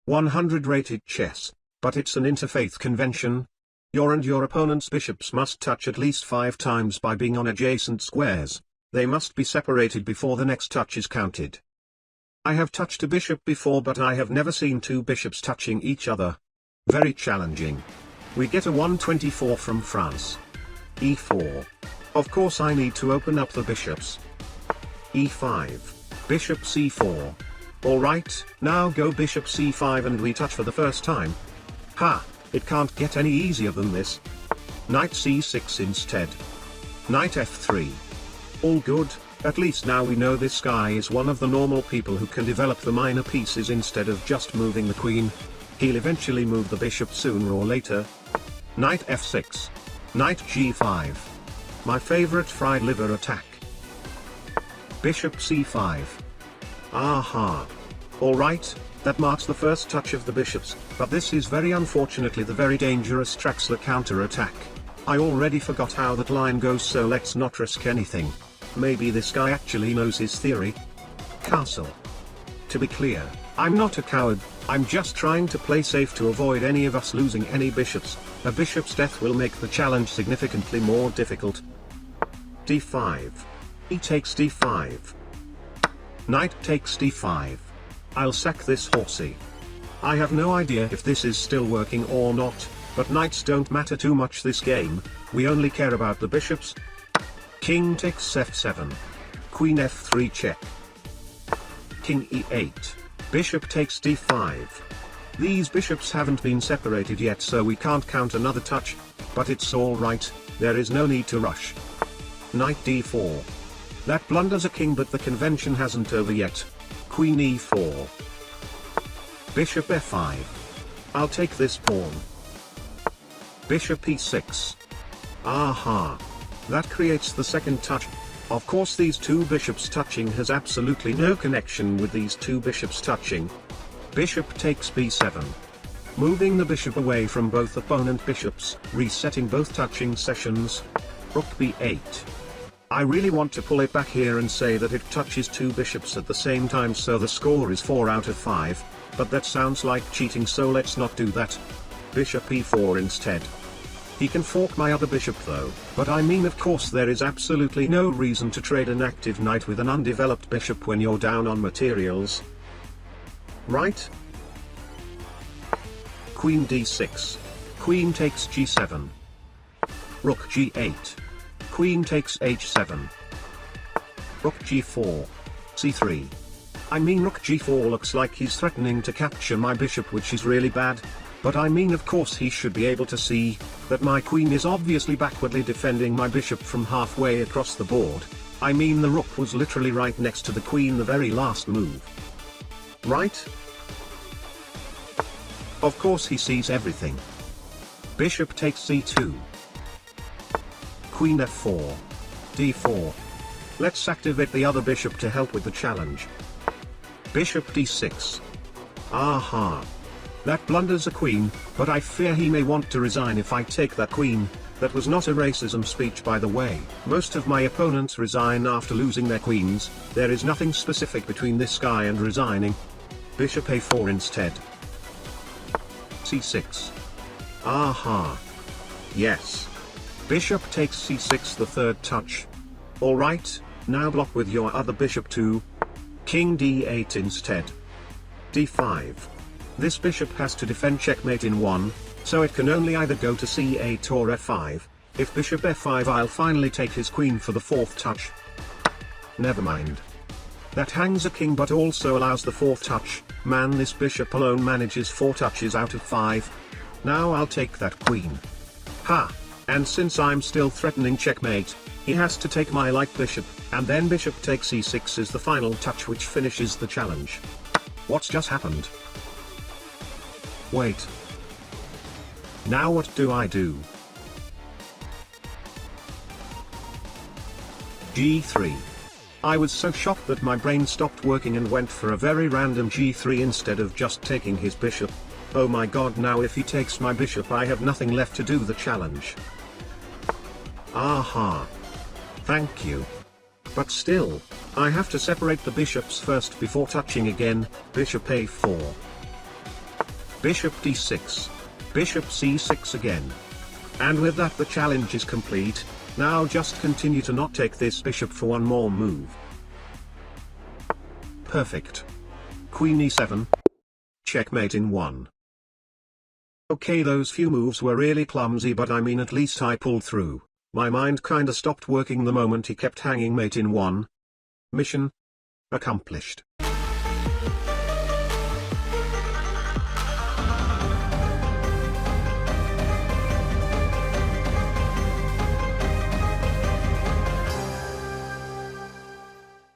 100 rated chess, but it's an interfaith convention. Your and your opponent's bishops must touch at least 5 times by being on adjacent squares. They must be separated before the next touch is counted. I have touched a bishop before, but I have never seen 2 bishops touching each other. Very challenging. We get a 124 from France. e4. Of course I need to open up the bishops. e5. Bishop c4. Alright, now go bishop c5 and we touch for the first time. Ha, it can't get any easier than this. Knight c6 instead. Knight f3. All good, at least now we know this guy is one of the normal people who can develop the minor pieces instead of just moving the queen. He'll eventually move the bishop sooner or later. Knight f6. Knight g5. My favorite fried liver attack. Bishop c5. Aha. Alright, that marks the first touch of the bishops, but this is very unfortunately the very dangerous Traxler counter-attack. I already forgot how that line goes, so let's not risk anything. Maybe this guy actually knows his theory. Castle. To be clear, I'm not a coward, I'm just trying to play safe to avoid any of us losing any bishops. A bishop's death will make the challenge significantly more difficult. d5. He takes d5. Knight takes d5. I'll sack this horsey. I have no idea if this is still working or not, but knights don't matter too much this game, we only care about the bishops. King takes f7. Queen f3 check. King e8. Bishop takes d5. These bishops haven't been separated yet, so we can't count another touch, but it's alright, there is no need to rush. Knight d4. That blunders a king, but the convention hasn't over yet. Queen e4. Bishop f5. I'll take this pawn. Bishop e6. Aha. That creates the second touch. Of course these 2 bishops touching has absolutely no connection with these 2 bishops touching. Bishop takes b7. Moving the bishop away from both opponent bishops, resetting both touching sessions. Rook b8. I really want to pull it back here and say that it touches 2 bishops at the same time, so the score is 4 out of 5, but that sounds like cheating, so let's not do that. Bishop e4 instead. He can fork my other bishop though, but I mean of course there is absolutely no reason to trade an active knight with an undeveloped bishop when you're down on materials. Right? Queen d6. Queen takes g7. Rook g8. Queen takes h7. Rook g4. c3. I mean rook g4 looks like he's threatening to capture my bishop, which is really bad. But I mean of course he should be able to see that my queen is obviously backwardly defending my bishop from halfway across the board. I mean the rook was literally right next to the queen the very last move. Right? Of course he sees everything. Bishop takes c2. Queen f4. d4. Let's activate the other bishop to help with the challenge. Bishop d6. Aha. That blunders a queen, but I fear he may want to resign if I take that queen. That was not a racism speech, by the way. Most of my opponents resign after losing their queens. There is nothing specific between this guy and resigning. Bishop a4 instead. c6. Aha. Yes. Bishop takes c6, the third touch. Alright, now block with your other bishop too. King d8 instead. d5. This bishop has to defend checkmate in 1, so it can only either go to c8 or f5. If bishop f5, I'll finally take his queen for the 4th touch. Never mind. That hangs a king but also allows the 4th touch. Man, this bishop alone manages 4 touches out of 5. Now I'll take that queen. Ha! And since I'm still threatening checkmate, he has to take my light bishop, and then bishop takes e6 is the final touch which finishes the challenge. What's just happened? Wait. Now what do I do? g3. I was so shocked that my brain stopped working and went for a very random g3 instead of just taking his bishop. Oh my god, now if he takes my bishop I have nothing left to do the challenge. Aha. Thank you. But still, I have to separate the bishops first before touching again. Bishop a4. Bishop d6. Bishop c6 again. And with that the challenge is complete. Now just continue to not take this bishop for one more move. Perfect. Queen e7. Checkmate in 1. Okay, those few moves were really clumsy, but I mean at least I pulled through. My mind kinda stopped working the moment he kept hanging mate in 1. Mission accomplished.